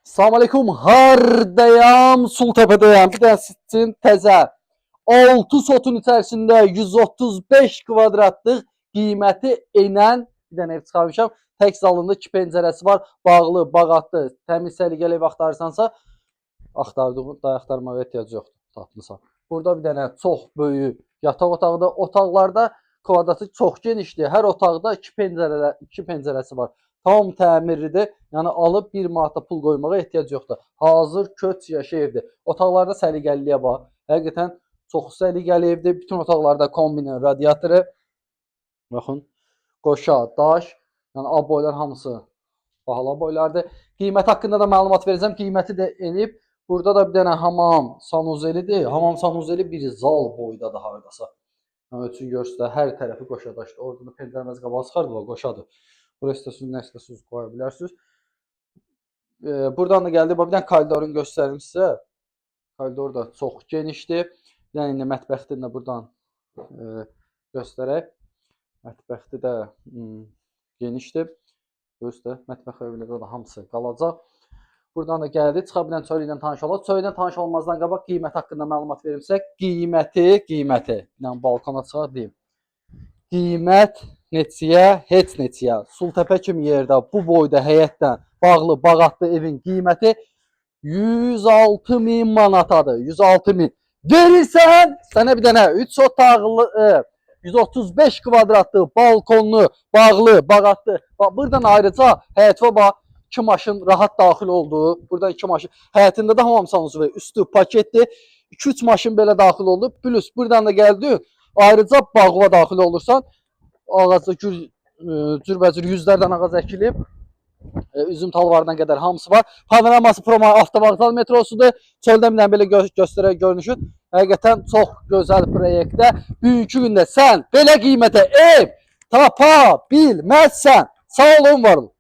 Selamünaleyküm. Hardayam, Sultepe'deyim. Bir de sizin təzə 6 sotun içərisində 135 kvadratlıq qiyməti enən bir dənə ev çıxarmışam. Tək zalında 2 pəncərəsi var. Bağlı, bağatlı, təmiz səliqəli ev axtarırsansa, axtardığın da axtarmağa ehtiyac yoxdur. Tapmısan. Burada bir dənə çox böyük yataq otağıdır. Otaqlarda kvadratı çox genişdir. Hər otaqda 2 pəncərəsi var. Tam təmirlidir. Yəni alıb 1 manata pul qoymağa ehtiyac yoxdur. Hazır köç yaşı evdir. Otaqlarda səliqəliliyə bax. Həqiqətən çox səliqəli evdir. Bütün otaqlarda kombinin radiatoru. Baxın. Qoşa, daş, yəni A boylar hamısı bahalı boylardır. Qiymət haqqında da məlumat verəcəm. Qiyməti də enib. Burada da bir dənə hamam sanuzelidir. Hamam sanuzeli bir zal boydadır hardasa. Yəni üçün görsünüz, hər tərəfi qoşa daşdır. Orada da pəncərəməz qabağı çıxardılar, qoşadır. Buraya istəsiniz, nə istəsiniz qoya bilərsiniz. Buradan da gəldi. Bir dənə koridorunu göstərim sizə. Koridor da çox genişdir. Yəni indi mətbəxini də buradan göstərək. Mətbəxi də genişdir. Gözlə, mətbəx evlərdə də hamısı qalacaq. Buradan da gəldi. Çıxa bilən çölü ilə tanış olaq. Çölü ilə tanış olmazdan qabaq qiymət haqqında məlumat verimsək, qiyməti. Yəni balkona çıxaq deyim. Qiymət neçəyə, heç neçəyə. Sultepe kimi yerdə bu boyda həyətdən bağlı, bağatlı evin qiyməti 106.000 manatadır. 106.000. Verirsən, sənə bir dənə 3 otaqlı, 135 kvadratlı, balkonlu, bağlı, bağatlı. Bax, buradan ayrıca həyətə bax, 2 maşın rahat daxil olduğu. Buradan 2 maşın. Həyətində də hamam sanusu üstü paketdir. 2-3 maşın belə daxil oldu. Plus buradan da gəldi. Ayrıca bağva daxil olursan, ağacı cürbəcür yüzlərdən ağac əkilib. Üzüm talvarına qədər hamısı var. Panoraması Proma avtovağzal metrosudur. Çöldən bir belə göstərək görünüşün. Həqiqətən çox gözəl proyektdə. Bugünkü gündə sən belə qiymətə ev tapa bilməzsən. Sağ olun, var olun.